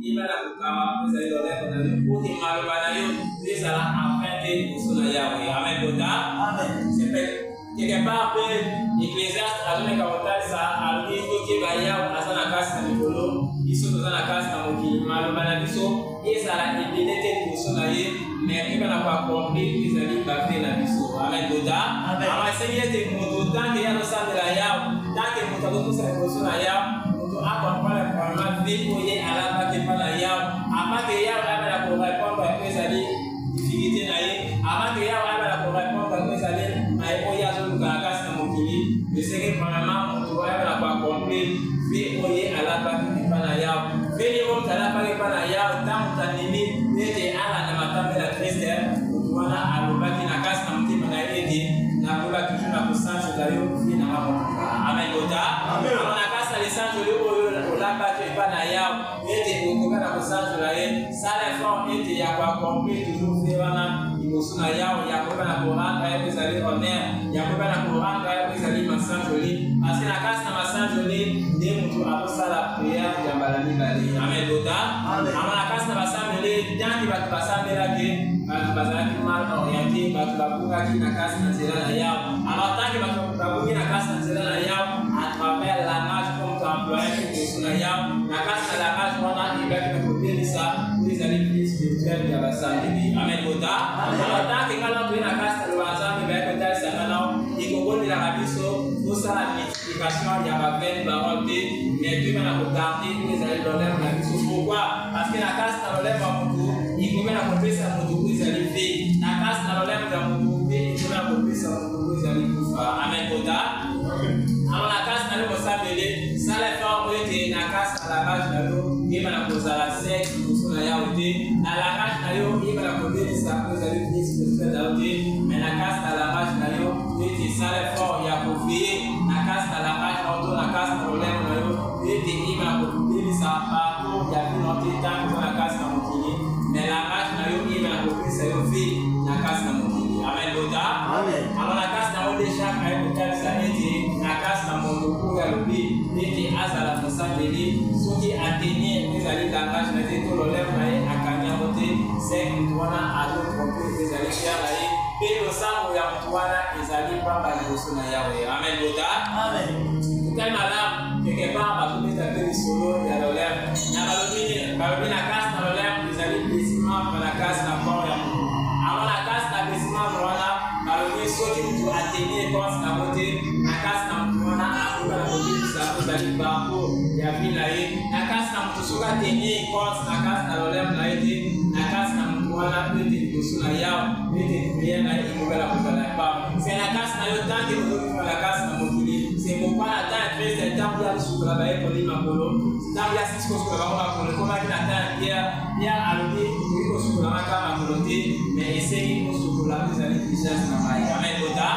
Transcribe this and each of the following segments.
Imana kukama pesa hiyo leo na kuti malobana yo pesa la afin que nous na Yahweh. Amen kota. Amen. C'est quelque part que Ecclésiaste azone kaotali sa alito ke baya asana kasi na mikolo iso tozana kasi na mokili malobana biso ezala ebelete liboso na ye mais ibana kwa accomplir ezali bafe na biso. Amen kota. Amen. Amasenge ete moto tanke ya losambela yao tanke moto akotosa liboso na yao accompagner par vie à la base de la yao avant que yao la pour répondre à ces difficultés naïe avant que yao la pour répondre à ces naïe oya zo ngakas na mokili le seigneur vraiment on doit la pour accomplir vie à la base de la yao vie on ta la base de la yao tant tanimi était ala na matambe la tristesse wana alobaki na kasi na mtima na yedi na kola toujours na kusanza dayo fi na mama. Amen kota. Amen. Na kasi na sanzo olamba ke pa na yao ete okokana kusanza la ye sala fort ete ya kwa accomplir toujours fi wana ibosu na yao ya koba na koranga ya bezali honneur ya koba na koranga ya bezali masanzo li parce que na kasi na masanzo li nde mutu akosala prière ya balani bali. Amen kota. Amen. Na kasi na masanzo li dangi batu basambela ke batu bazalaki mal orienté batu babungaki na kasi na nzela na yao abatangi batu babungi na kasi na nzela na yao à travers la marche comme tu employé liboso na yao na kasi na la marche wana ebaki na kobelisa ezali vie spirituelle ya basambeli. Amen kota. Abatangi kala toye na kasi na lobazambi bayaki kotalisa nao ekobondelaka biso tosala multiplication ya bavene barole te mais toyeba na kogarde ezali lolemo na biso. Pourquoi? Parce que na kasi na lolemo ya motu ikobena kopesa motu ezali ve na kasi na lolemo ya motu ve ikobena kopesa motu ezali kufa. Amen kota. Alors na kasi na lelo sabele sala effort ete na kasi na langage na yo yeba na kozala sec liboso na yao te na langage na yo yeba na kobelisa ezali vie spirituelle na yo te mais na kasi na langage na yo ete sala effort ya koveye na kasi na langage na yo to na kasi na lolemo na yo ete yeba na kobelisa partout ya vie na te tango na kasi na mokili mais langage na yo yeba na kopesa yo vie na kasi na mokili. Amen kota. Amen. Alors na kasi na yo deja kaye kotalisa ete na kasi na moto oyo alobi ete azala mosambeli soki atenye ezali langage na te to lolemo na ye akani yango te sek motu wana azotrompe ezali fiere na ye mpe losango ya motu wana ezali pamba liboso na yawe. Amen kota. Amen. Tokali malamu quelque part bakobeta mpe lisolo ya lolemo na balobi na kasi na lolemo ezali blessement mpe na kasi na corps ya motu. Alors na kasi na blessement wana balobi soki motu atenye ekorse na mote na kasi na motu wana akoka na kobebisa ezali parcours ya vie na ye na kasi na motu soki atenye ekorse na kasi na lolemo na ye te na kasi na motu wana ete liboso na yao ete priere na ye ekokala kozala pamba. C'est na kasi na yo tanke ozokifa na kasi na mokili c'est pourquoi na temps ya triste ntango ya kosukola bayekoli makolo ntango ya sisi kosukola bango makolo ekomaki na temps ya Pierre alobi okoki kosukola maka makolo te mais esengi kosukola ezali diligence na mai. Amen kota.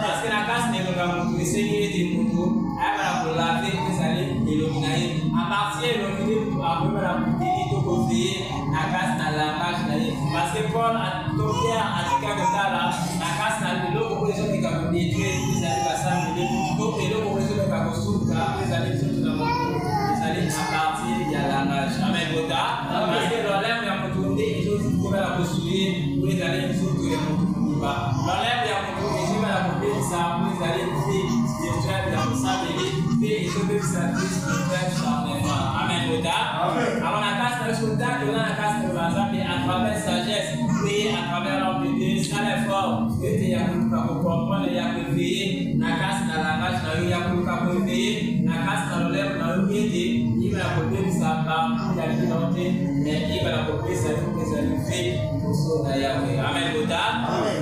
Parce que na kasi na elonga motu esengi ete motu ayeba na kolave ezali elongi na ye a partir elongi nde motu akoyeba na koteni to koveye na kasi na langage na ye parce que Paul to Pierre atika kotala na kasi na biloko oyo ezomeka kodetruire ezali basambeli to eloko oyo ezomeka kosuka ezali bisoto na motu ezali a partir ya langage. Amen kota. Parce que lolemo ya motu nde ezokobela kosuye oyo ezali bisoto ya motu mobimba lolemo ya motu ezomela kobebisa oyo ezali vie spirituelle ya mosambeli mpe ezobebisa vie spirituelle charnellement. Amen kota. Alors na kasi na biso tanke oza na kasi na banzambe à travers sagesse prier à travers l'homme de Dieu sala effort ete ya koluka kokomprendre ya koeveye na kasi na langage na yo ya koluka koeveye na kasi na lolemo na yo ete yeba na kobebisa parcours ya vie na yo te mais yeba na kopesa yo ezali vie liboso na yawe. Amen kota.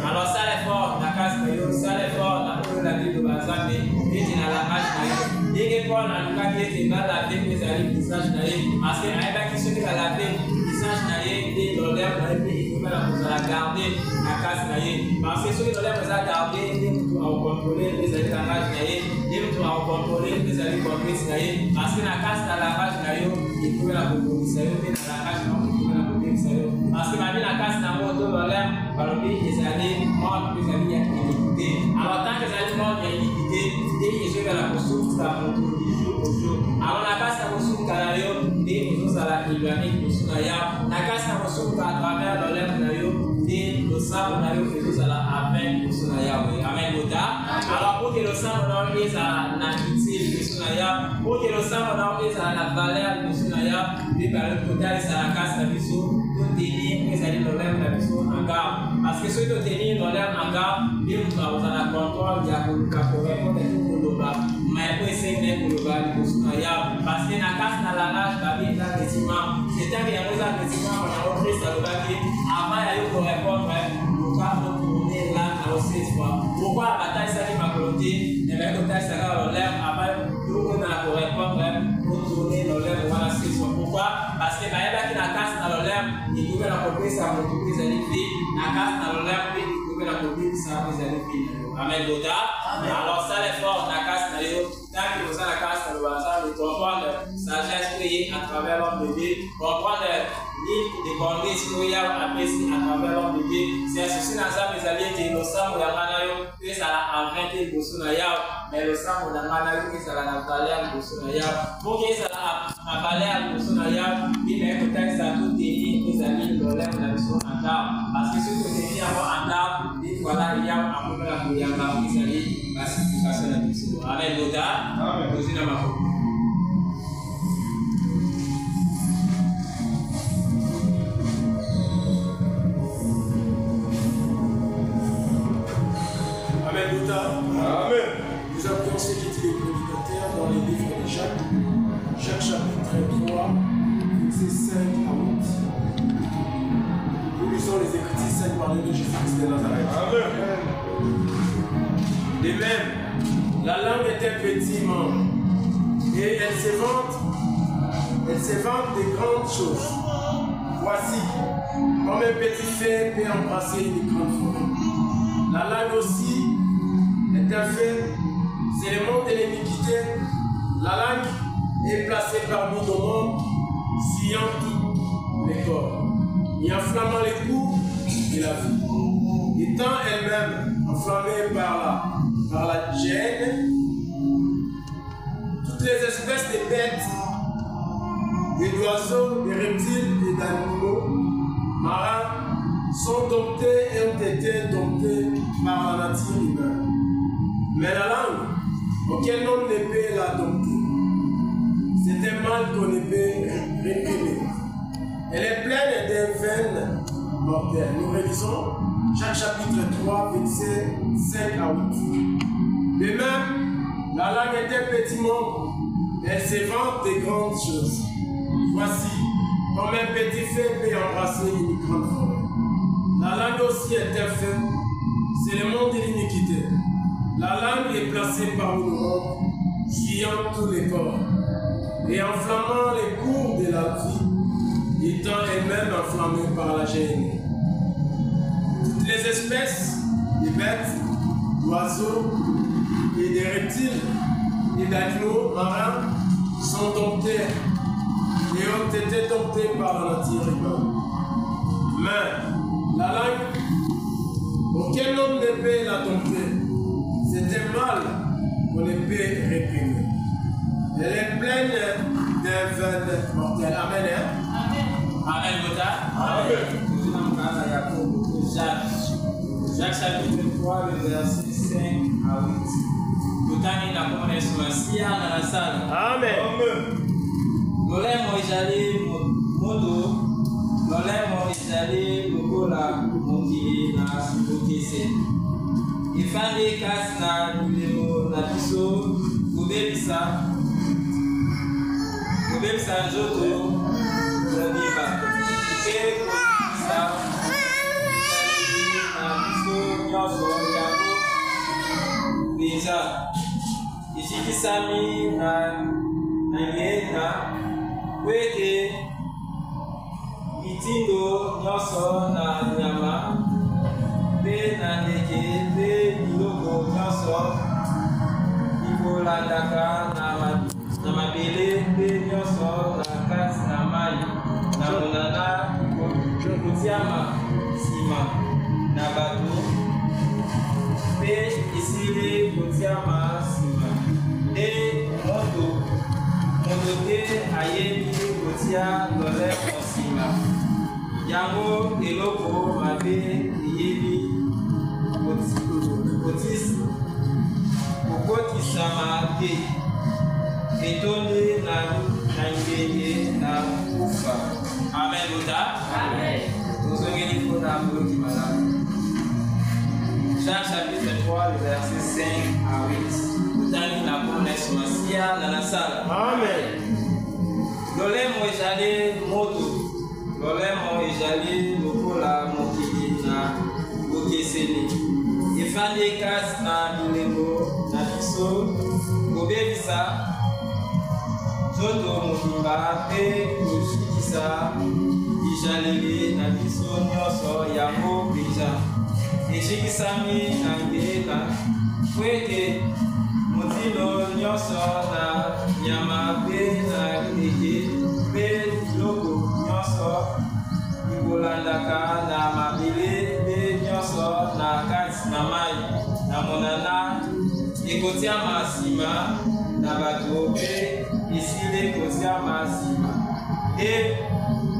Alors sala effort na kasi na yo sala effort na oyo la vie de banzambe ete na langage na yo ndenge Paul alukaki ete balave ezali visage na ye parce que ayebaki soki balave visage na ye nde lolemo na ye mpe ekomela kozala garde na kasi na ye parce que soki lolemo eza garde nde motu akokontrole ezali langage na ye nde motu akokontrole ezali conduite na ye parce que na kasi na langage na yo ekomela kobongisa yo mpe na langage na yo ekomela kobebisa yo parce que babi na kasi nango to lolemo balobi ezali monde ezali ya iniquité. Alors tant que ezali monde ya iniquité nde ezobela kosuka motu du jour au jour. Alors na kasi na kosuka na yo nde ekozala éloigné liboso na yawe na kasi na kosuka à travers lolemo na yo te losambo na yo ekozala amen liboso na yawe amen bota alors pour que losambo na yo ezala na utile liboso na yawe pour que losambo na yo ezala na valeur liboso na yawe mpe balobi kotalisa na kasi na biso totenir ezali lolemo na biso en garde parce que soki totenir lolemo en garde nde moto akozala na contrôle ya koluka korépondre to koloba mais po esengeli koloba liboso na yawe parce que na kasi na langage babi eza bâtiment c'est-à-dire yango eza bâtiment yango Christ alobaki avant ya yo korépondre luka otourne là na osese fois pourquoi batalisaki makolo te ebaki kotalisaka lolemo avant yoko na korépondre otourne lolemo wana sese fois pourquoi parce que bayebaki na kasi na lolemo ekoki na kopesa moto po ezali vi na kasi na lolemo mpe ekoki na kobebisa po ezali vi na yo amen boda alors ça l'effort na kasi na yo tant que oza na kasi na lobanza de comprendre sagesse po ye à travers l'homme de Dieu comprendre ligne de conduite po yawe apesi à travers l'homme de Dieu c'est souci na nzambe ezali ete losambo yanga na yo ezala en vain te liboso na yawe mais losambo nanga na yo ezala na valeur liboso na yawe pour que ezala na valeur liboso na yawe bino ekotalisa totenir ezali lolemo na biso en garde parce que soki totenir yango en garde nde voilà yawe akomela koyamba ezali basification na biso amen boda kozwi na makoko Amen. Nous apprenons ce qui dit les prédicateurs dans les livres de Jacques, Jacques chapitre 3, versets 5 à 8. Nous lisons les Écritures saintes par le nom de Jésus-Christ de Nazareth. Amen. De même, la langue est un petit membre et elle se vante de grandes choses. Voici, comme un petit fait peut embrasser une grande forêt. La langue aussi est un fait, c'est le monde de l'iniquité. La langue est placée parmi nos membres, suyant tous les corps, et enflammant les coups de la vie. Étant elle-même enflammée par la gêne, toutes les espèces de bêtes, d'oiseaux, de reptiles et d'animaux marins sont domptés et ont été domptés par la nature humaine. Mais la langue, auquel on ne peut la dompter, c'est un mal qu'on ne peut réprimer. Elle est pleine de veines mortelles. Nous révisons Jacques chapitre 3, versets 5 à 8. De même, la langue est un petit membre, elle se vante de grandes choses. Voici, comme un petit fait peut embrasser une grande forêt. La langue aussi est un fait, c'est le monde de l'iniquité. La langue est placée parmi nos membres, suyant tous les corps, et enflammant les cours de la vie, étant elle-même enflammée par la gêne. Toutes les espèces de bêtes, d'oiseaux et de reptiles et d'animaux marins sont domptés et ont été domptés par la nature humaine. Mais la langue, auquel l'homme ne peut la dompter, c'est un mal qu'on ne peut réprimer. Elle est pleine d'un veine mortel. Amen. Amen. Amen. Jacques chapitre 3, le verset 5 à 8. Tutani na kumone sumasia na nasala. Amen. Lolemo ezali moto, lolemo ezali lokola mokili na bokese. Ifandi kasi na lulemo na biso kobebisa nzoto mobimba mpe kobebisa na biso nyonso yango mpenza efikisami na ngenda po ete mitindo nyonso na nyama mpe na ndeke mpe biloko nyonso ikolandaka na mabele mpe nyonso na kati na mai na monana kotiama nsima na bato mpe esili kotiama nsima nde moto te ayebi kotia kotia lolem osima. Yango eloko mabe yebi okotisa te. Etonde na ngenge na kufa. Amen Buddha. Amen. Tozongeli kona mboki malamu. Jean chapitre 3, le verset 5 à 8. Tani na promesse masia na nasala. Amen. Lolemo ezali moto. Lolemo ezali lokola mokili na bokeseni. Efandi kasi na bilembo na biso kobebisa nzoto mobimba mpe koshikisa bizaleli na biso nyonso yango mpenza eshikisami na ngela po ete motilo nyonso na nyama mpe na ndeke mpe biloko nyonso ikolandaka na mabele mpe nyonso na kati na mai na monana ekotiama nsima na bato mpe esili kotiama nsima te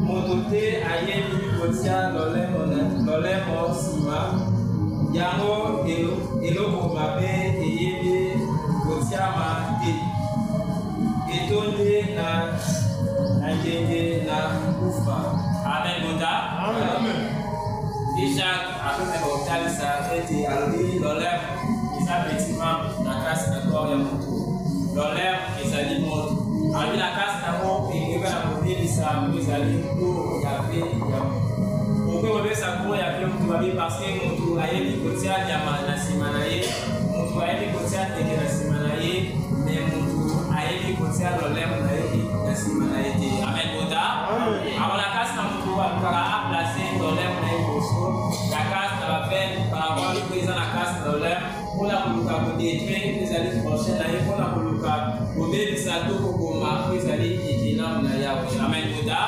moto te ayebi kotia lolemo nsima yango eloko mabe eyebi kotiama te etonde na ngenge na kufa. Amen Buddha. Amen. Déjà après kotalisa ete alobi lolem eza bêtiment na kasi na corps ya moto. Lolem ezali moto. Alobi na kasi nango ekeba na kobebisa ngo ezali nkolo ya pe ya moto. Okoki kobebisa nkolo ya pe moto babi parce que moto ayebi kotia nyama na nsima na ye, moto ayebi kotia ndeke na nsima na ye, me moto ayebi kotia lolem na ye na nsima na ye te. Amen Buddha. Alors la kasi na moto alukaka aplace lolem na ye boso ya kasi na bapene par rapport liko eza na kasi na lolem mpona koluka kodétruire ezali prochaine na ye mpona koluka kobebisa to kokoma po ezali ekelamu na yawe. Amen Buddha.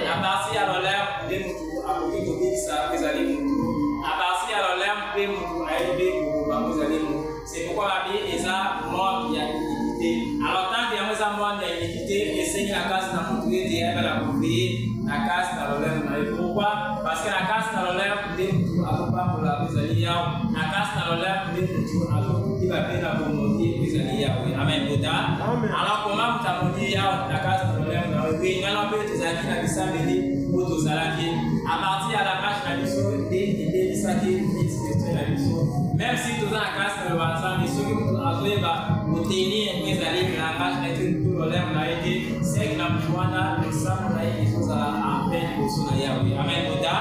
Na parti ya lolem nde motu akoki kobebisa po ezali motu. Na parti ya lolem mpe motu ayebi kokoma po ezali motu. C'est pourquoi babi eza mort ya iniquité. Alors tant que yango eza mort ya iniquité esengi na kasi na motu ete ayebela kopeye na kasi na lolem na ye. Pourquoi? Parce que na kasi na lolem nde motu akopambola po ezali yawe. Na kasi na lolem nde motu akoki bape na bomodi po ezali yawe. Amen Buddha. Alors comment motu amodi yawe na kasi na lolem na ye? Oui, ngana mpe tozalaki na bisambeli po tozalaki. A partir ya la marche na biso nde ebebisaki vie na biso. Même si toza na kasi na lobanzambe soki motu azoyeba kotenir po ezali na marche na ye te tu lolem na ye te seki na motu wana losambo na ye ezozala apen liboso na yawe. Amen Buddha.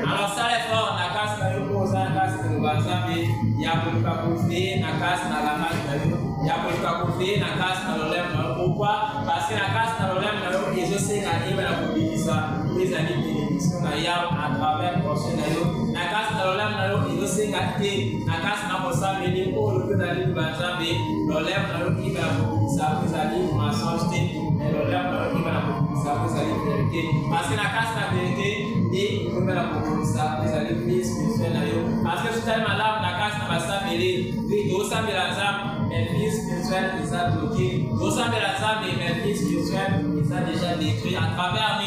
Alors sala effort na kasi na yo po oza na kasi na lobanzambe ya koluka kofeye na kasi na la marche na yo ya koluka kofeye na kasi na lolem na yo. Pourquoi? Parce que na kasi na lolem na yo ezosenga yeba na kobimisa po ezali bénédiction na yawe à travers prochain na yo. Na kasi na lolem na yo ezosenga te na kasi na kosambeli oyo mpe ezali lobanzambe lolem na yo yeba na kobimisa po ezali mensonge te mais lolem na yo yeba na kobimisa po ezali vérité. Parce que na kasi na vérité nde ekoyeba na kobimisa po ezali vie spirituelle na yo. Parce que sotali malamu na kasi na basambeli tozosambela nzambe mais vie spirituelle eza bloqué. Tozosambela nzambe mais vie spirituelle eza déjà détruit à travers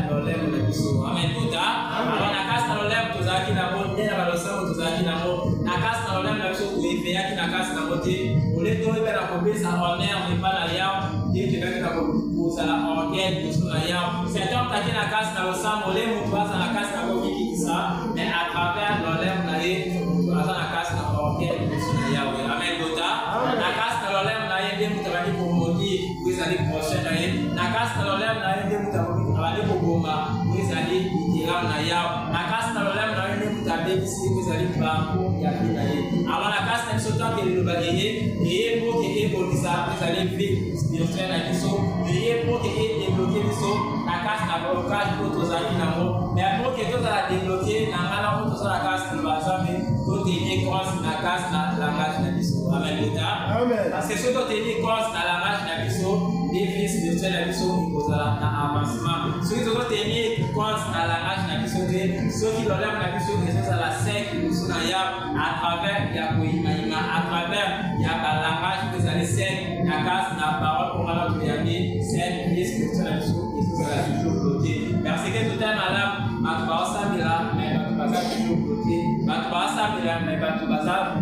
lolem na biso. Amen Buddha. Alors na kasi na lolem tozalaki nango nde na balosango tozalaki nango na kasi na lolem na biso toyebeyaki na kasi nango te ole toyeba na kopesa honneur epai na yawe nde tokaki na kozala orgueil liboso na yawe. C'est homme taki na kasi na losango ole motu aza na kasi nango mikikisa mais à travers lolem na ye motu aza na kasi na orgueil liboso na yawe. Amen Buddha. Na kasi na lolem na ye nde motu abandi komodi po ezali prochain na ye. Na kasi na lolem na ye nde motu abandi koboma po ezali ikelamu na yawe. Na kasi na lolem na ye nde motu abebisi po ezali bango ya vie na ye. Alors na kasi na biso tanke lelobaki ye eye mpo ke ebongisa po ezali vie spirituelle na biso eye mpo ke edebloke biso na kasi na blocage po tozalaki nango mais mpo ke tozala debloke na ngana po tozala kasi na bazambe totenir compte na kasi na langage na biso. Amen Buddha. Parce que soki totenir compte na langage na biso nde vie spirituelle na biso ekozala na avancement. Soki tozotenir compte na langage na biso te soki lolemo na biso ezozala sec liboso na yawe à travers ya koyimayima à travers ya balangage po ezali sec na kasi na parole ongana toyambi sec vie spirituelle na biso ensemble là mais pas tout bazar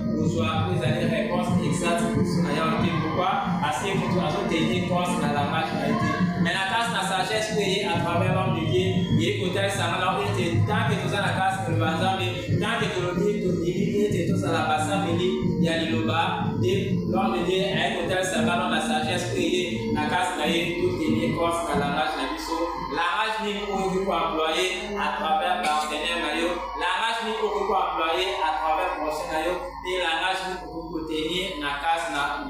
nous soit vous allez réponse exacte na ya été pourquoi parce que vous avez tenu compte dans la marche a été mais la casse na sagesse payée à travers l'homme de Dieu et côté ça m'a été tant que nous à la casse que le bazar mais tant que le dit tout dit et tout ça la passe il y a le bas et l'homme de Dieu a côté ça va dans la sagesse payée la casse na été tout tenu compte dans la marche na biso la marche ni pour employer à travers partenaire maillot la marche ni pour employer à travers prochain maillot et la marche ni pour tenir na casse na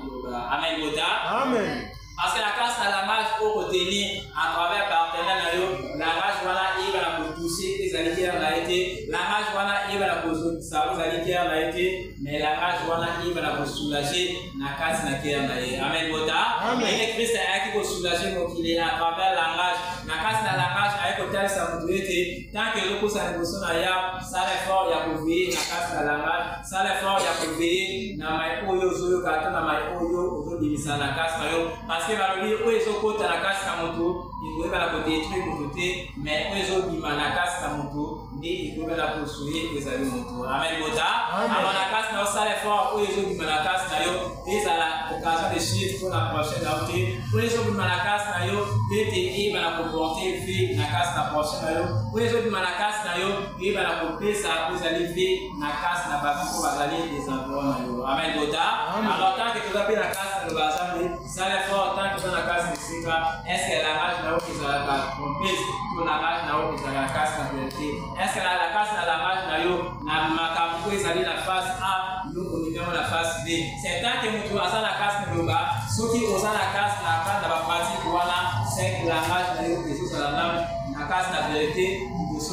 amen boda Amen. parce que la casse na la marche pour tenir à travers partenaire maillot la marche voilà il va la pousser les alliés a été la marche voilà il va la pousser ça vous alliés a été mais la marche voilà il va la soulager na casse na qui amen boda et Christ a qui pour soulager mon qu'il est à travers la marche na casse na la marche avec hôtel ça vous été tant que le coup ça ne sonne ya ça l'effort ya pour veiller na casse na la marche ça l'effort ya pour veiller na mai oyo zoyo kata na mai oyo ozo dimisa na casse na yo parce que va lui oyo zo kota na casse na moto il doit la côté truc côté mais oyo zo bima na casse na moto ni il doit la poursuivre les amis moto amen bota avant la casse na ça l'effort oyo zo bima na casse na yo et ça la occasion de suivre pour la prochaine année oyo zo bima na casse na yo et va la comporter vie na casse na prochaine na yo oyo zo bima na casse na yo et va la couper ça vous allez vie na casse na ba pour aller des endroits na yo amen bota alors tant que tu as bien la casse na bazar ça l'effort tant que tu as la casse ici est-ce que la marche na qui ça la compèse pour la marche na qui ça la casse na vérité est-ce que la casse na la marche na yo na makapu ça dit la face A nous au niveau la face B c'est tant que mutu asa la casse na loba soki osa la casse na quand la pratique voilà c'est que la marche na yo que ça la casse na vérité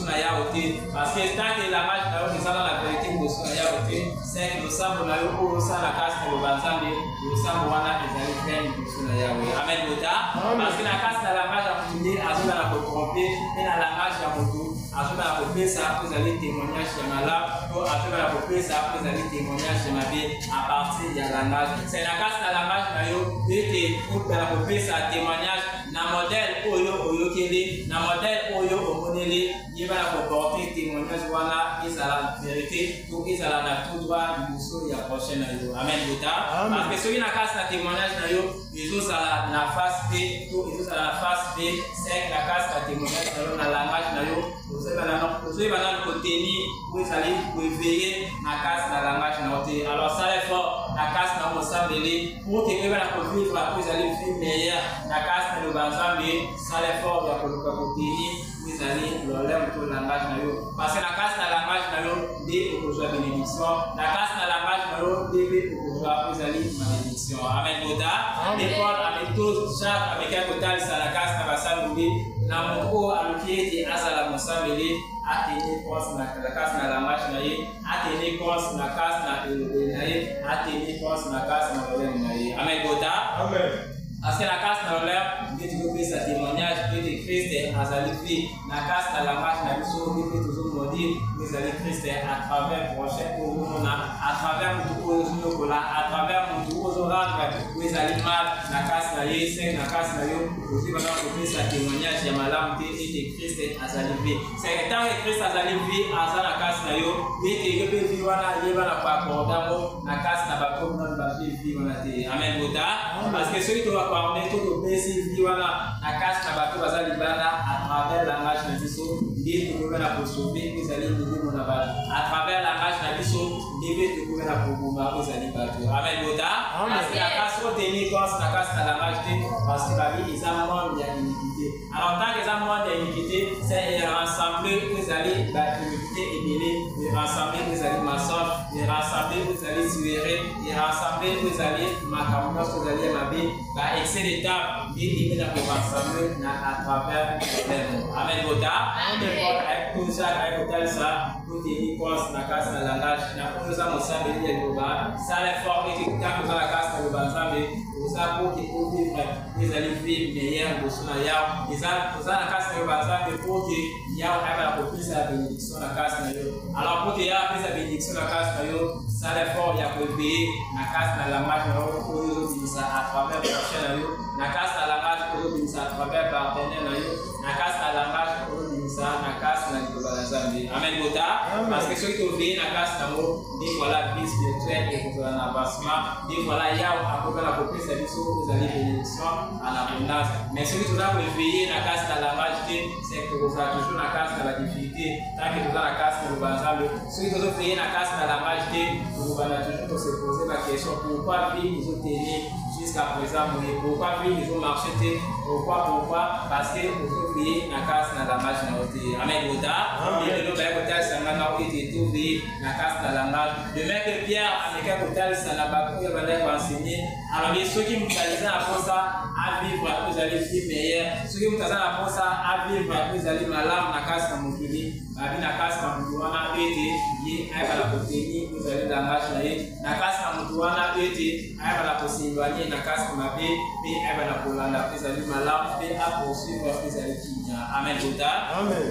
na ya ote parce que tant que la marche na yo qui ça la vérité na ya ote c'est que nous sommes na yo pour ça la casse na loba nzambe nous sommes wana ezali frère na ya we amen bota parce que la casse na la marche a fini azola la tromper et na la marche ya moto azola la couper ça vous allez témoignage chez malade ou azola la couper ça vous allez témoignage chez ma vie à partir de la marche c'est la casse na la marche na yo et pour la couper ça témoignage na modèle oyo kele na modèle oyo omoneli il va la comporter témoignage voilà et ça la vérité pour que ça la tout droit du sol ya prochaine yo amen bota parce que celui na casse na témoignage na yo ils ont ça la face B tout ils ont ça la face B c'est la casse na témoignage na yo na langage na yo vous allez le contenu pour aller pour veiller na casse na langage na ote alors ça est fort la casse na ensemble pour que vous allez vivre pour aller vivre meilleur la casse na le bazambe ça est fort ya pour contenu vous allez l'olem tout langage na yo parce que la casse na langage na yo dès pour jouer bénédiction la casse na langage na yo dès pour jouer vous allez malédiction amen boda et Paul avec tous Jacques avec un total ça la casse na basambe na moko aluki ti azala musambeli ateni pense na la casse na la marche na ye ateni pense na casse na elobeli na ye ateni pense na casse na olem na ye amen boda amen parce que la casse na olem que tu peux sa témoignage que de Christ azali fi na casse na la marche na biso que toujours modi mais ali Christ à travers prochain pour nous à travers tout pour là à travers tout aux oranges mais ali mal na casse na ye c'est na casse na yo aussi va donner sa témoignage ya malamu te de Christ azali fi c'est tant que Christ azali fi azala casse na yo et que yo peut vivre na ye va pas accorder na casse na ba comme na ba vivre na te amen boda parce que celui qui va parler tout au pays vivre na casse na ba to bazali bana à travers la marche na biso dit que nous la pour sauver vous allez nous mon aval à travers la marche na biso dit que nous la pour vous allez bateau amen boda parce que la casse retenir quand la casse na la marche parce que la vie ils amont il y a iniquité alors tant que les amont il y a iniquité c'est rassembler vous allez la iniquité et mêler et rassembler vous allez massage et rassembler vous allez suérer et rassembler vous allez makambo vous allez mabe ba excès d'étape et il va pour rassembler à travers les amen boda avec tout ça avec tout ça tout est cause la casse na langage na pour ça mon sabe il est global ça les fort et quand vous la casse na bazambe vous ça pour que vous vivre vous allez vivre meilleur pour son ya et ça vous la casse na bazambe pour que ya on a la propose la bénédiction la casse na yo alors pour que ya prise la bénédiction la casse na yo ça les fort ya pour payer la casse na la marche na pour yo ça à travers prochain na yo la casse na la marche pour yo ça à travers partenaire na yo la casse na la marche pour yo ça na casse na global zambi amen boda Parce que ceux qui ont veillé dans la classe d'amour, des voilà, vie spirituelle et vous avez un avancement, des voilà, il y a à peu près la copie, c'est que vous avez bénédiction en abondance. Mais ceux qui sont là pour veiller dans la classe dans la majesté, c'est que vous avez toujours la classe dans la difficulté, tant que vous avez la classe dans le bazar. Ceux qui sont veillés dans la classe dans la majesté, vous allez toujours se poser la question pourquoi vivre nous tenir jusqu'à présent, pourquoi vivre nous marcher, pourquoi parce que vous avez veillé dans la classe dans la majesté. Amen. Et le Père Sangana été trouvé dans la classe dans la majesté. De même que Pierre, avec un côté, ça n'a pas pu enseigner. Alors, ceux qui me disent après ça, à vivre, vous allez vivre meilleur. Ceux qui me disent après ça, à vivre, vous allez malade dans la classe dans mon pays. La classe dans mon pays, on a été, la côté, vous allez dans la marche. La classe dans mon pays, on a été, la possibilité, la classe dans ma vie, et la Polanda, vous allez malade, et à poursuivre, vous allez finir. Amen. Amen.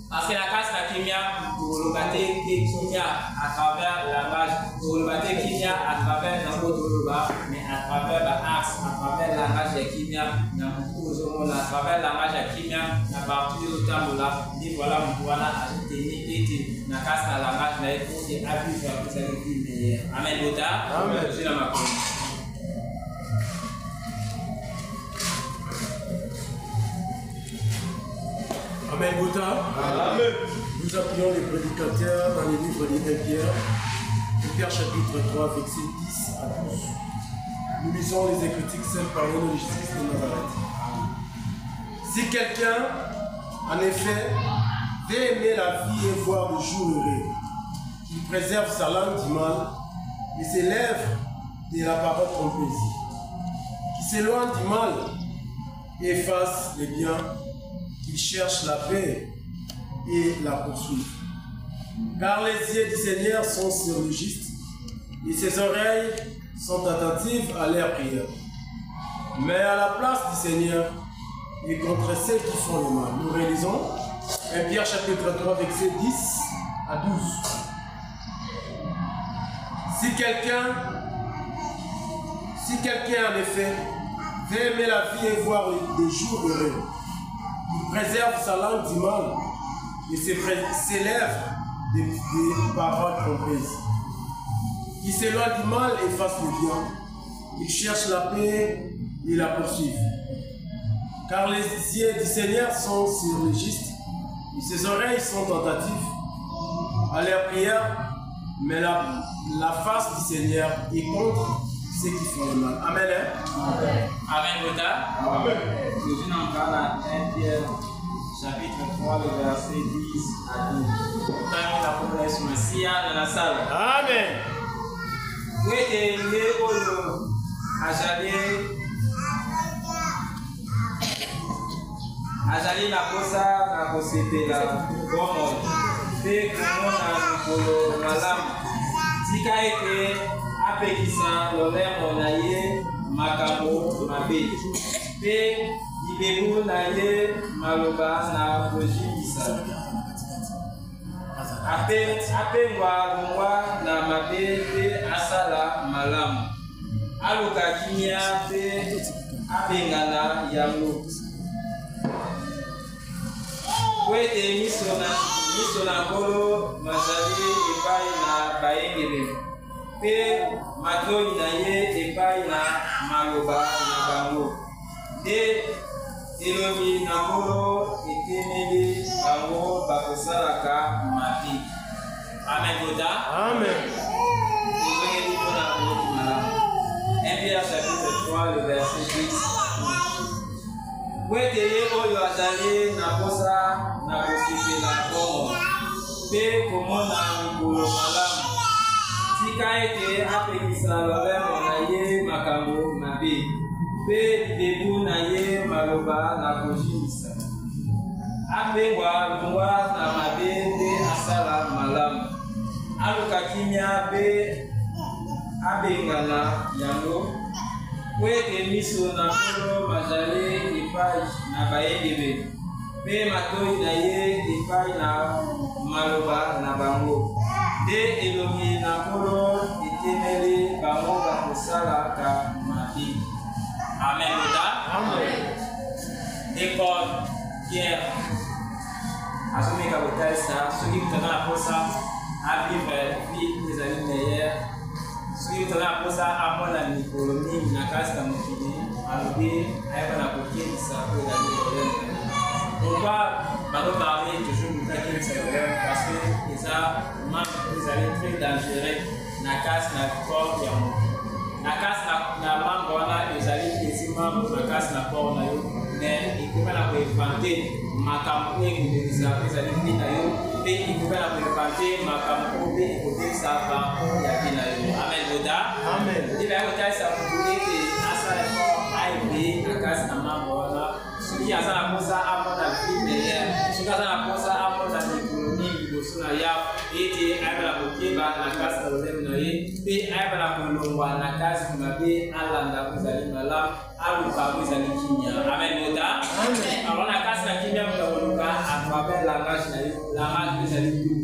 Parce que la classe de la Kimia, pour le bâtir Kimia à travers la page, pour le bâtir Kimia à travers notre Yoruba, mais à travers l'axe, à travers la page de Kimia, à travers la page de Kimia, à partir du temps où là, dit voilà, on doit ajouter la classe à la page, mais pour que appuyer sur la vie. Amen. Amen. Je suis dans ma commune. Amen. Amen. Nous appuyons les prédicateurs dans les livres de Pierre, Pierre chapitre 3, verset 10 à 12. Nous lisons les Écritures saintes par le justice de Nazareth. Si quelqu'un, en effet, veut aimer la vie et voir le jour heureux, il préserve sa langue du mal et ses lèvres de la parole trompeuse, qui s'éloigne du mal et efface les biens, qu'il cherche la paix et la poursuit. Car les yeux du Seigneur sont sur le juste et ses oreilles sont attentives à leurs prières. Mais à la place du Seigneur et contre ceux qui font le mal. Nous réalisons 1 Pierre chapitre 3 verset 10 à 12. Si quelqu'un en effet veut aimer la vie et voir des jours heureux, il préserve sa langue du mal et ses lèvres des paroles trompeuses. Il s'éloigne du mal et fasse le bien. Il cherche la paix et la poursuit. Car les yeux du Seigneur sont sur le juste et ses oreilles sont attentives à leurs prières, mais la face du Seigneur est contre ceux qui font le mal. Amen. Amen. Amen. Amen. Nous venons encore à 1 Pierre chapitre 3, le verset 10 à 12. Tant que la promesse Messie dans la salle. Amen. Où est le Olo Ajali na kosa na kosepela bomo pe komona mikolo malamu tika ete apekisa lolemo na ye makambo mabe pe libebu na ye maloba na kojibisa apengwa longwa na mabe pe asala malamu aluka kimia pe apengana yango kwete miso na nkolo mazali epai na bayengele pe matoi na ye epai na maloba na bango nde elobi na nkolo etemeli bango bakosalaka mabe. Amen. Goda. Amen. Tozongeli mpona koloti malamu. 1 Pierre chapitre 3 le verset 10. Kwete ye oyo azali na posa na kosepela bomo pe komona mikolo malamu tika ete apekisa lolemo na ye makambo mabe pe libebu na ye maloba na kojimisa apengwa longwa na mabe pe asala malamu aluka kimia pe abengana yango kwete miso na nkolo mazali epai na bayengele pe matoi na ye epai na maloba na bango nde elongi na nkolo etemeli bango bakosalaka mabe. Amen. Amen. École Pierre azomeka kotalisa soki kutana na posa à vivre des années meilleures. Si vous avez pour ça, à mon ami, pour le mime, la casse dans mon fini, à l'oublier, à la coquille, ça peut aller. Pourquoi on parler toujours de quelqu'un parce que les années très dangereux, la casse n'a pas de la casse n'a pas de les années quasiment pour la casse n'a pas de mais il faut la inventer ma campagne de les années et il faut la inventer ma campagne et côté ça va il y a bien amen Boda amen il va être ça pour dire que à ça la casse n'a pas de ya sana kosa hapo na vile shika sana kosa hapo na economy kusuna ya eti aiba kukiba na kazi za leo na hii pe aiba na kulongwa na kazi na be ala nda kuzalima la au kabuza kinya amen Boda amen alona kazi na kinya mtaondoka atwabe la ngashi na la ngashi zaliku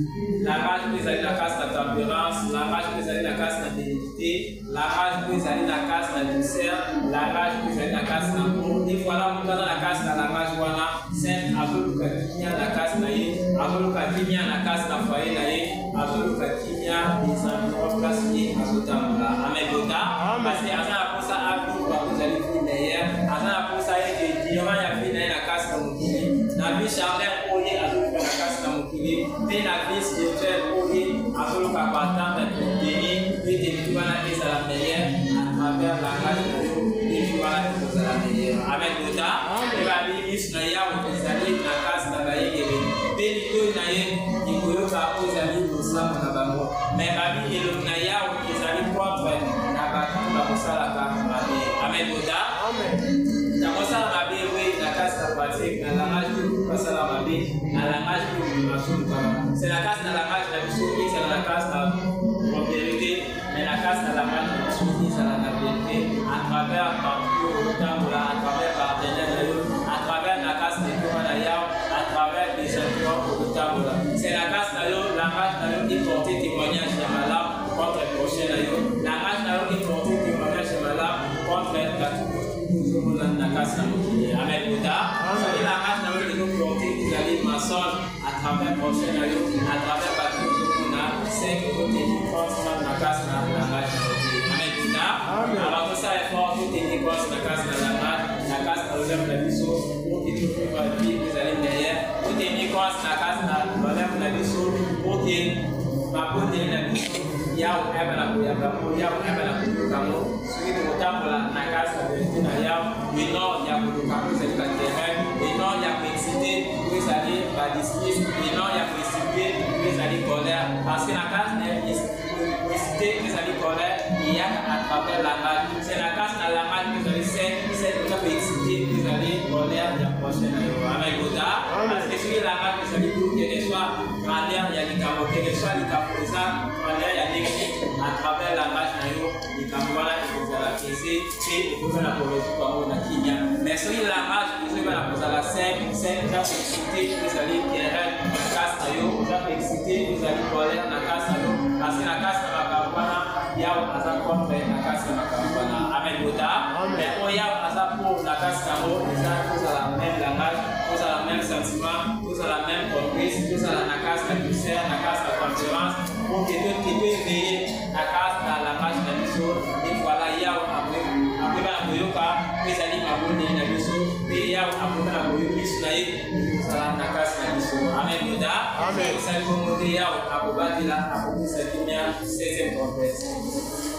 la ngashi zalina kazi na tempérance la ngashi zalina kazi na bénédicité la ngashi zalina kazi na douceur la ngashi zalina kazi na amour et voilà mutana na kazi na langage wana saint azoluka kimia na kazi na ye azoluka kimia na kazi na foyer na ye azoluka kimia des environnements place ye azotamula amen Boda parce que azana posa abu kwa kuzali meilleur azana posa yeke dioma ya fina na kazi na mukili na bi charler oye azoluka na kazi na mukili pe na bi spirituel oye azoluka kwa tanda teni pe de tuana eza la meilleure à travers langage na yo et voilà que ça la meilleure amen Boda et va dire na ya utazali na kazi na baigere beli to na ye ikoyoka uzali kusama na bango mais babi elo na ya utazali contre na bakamba kusala ka amen Boda amen na kusala babi we na kazi na pratique na langage kusala babi na langage de masuka c'est la kazi na langage na bisoki c'est la kazi na vérité mais la kazi na langage na bisoki c'est la vérité à travers à travers partenaires à travers la casse de Komanaya, à travers les champions au Tabula. C'est la casse d'ailleurs, la casse d'ailleurs qui portait témoignage de Malam contre le prochain d'ailleurs. La casse d'ailleurs qui portait témoignage de Malam contre la casse d'ailleurs. Amen Boda. C'est la casse d'ailleurs qui nous portait des alliés mensonges à travers le prochain d'ailleurs, à travers la casse d'ailleurs, c'est que vous tenez compte de la casse d'ailleurs. Amen Boda. Alors tout ça est fort, vous tenez compte de la casse d'ailleurs. La casse dans le même la biso, pour que tout le monde vive les années derrière, pour que les causes la casse dans le même la biso, pour que ma bonne la biso, yao eba la kuya kamo, yao eba la kuya kamo, celui de autant pour la casse de l'État yao, et non il y a pour le kamo c'est le terrain, et non il y a pour exciter, pour les aller par discipline, et non il y a pour exciter, pour les aller colère, parce que la casse n'est exciter, les aller colère, il y a à travers la rage, c'est la casse dans la rage que vous allez c'est pour exciter, vous allez colère de la prochaine avec Boda, parce que sur la rage, vous allez tout, quel que soit grandeur, il y a des camots, quel que soit les camots, grandeur, il y a des à travers la rage, les camots, il faut la caisser, et il faut la corriger comme on a qui vient. Mais sur la rage, vous allez la poser à la 5, vous allez exciter, vous allez guérir, casse à vous allez exciter, vous allez colère, la casse à parce que la casse à la campana, il y a un hasard contre la casse à la campana. Amen Boda. Mais il y a un hasard pour la casse à vous, les gens, vous avez la même langage, vous avez le même sentiment, vous avez la même comprise, vous avez la casse à douceur, la casse à conférence, pour que tout qui peut éveiller la casse à la page de l'issue, et voilà, il y a un après la boyoka, les amis à vous, les amis, et il y a un après la boyoka, la casse à l'issue. Amen Boda. Amen. Vous savez comment il y a un après la boyoka, c'est une 16e conférence.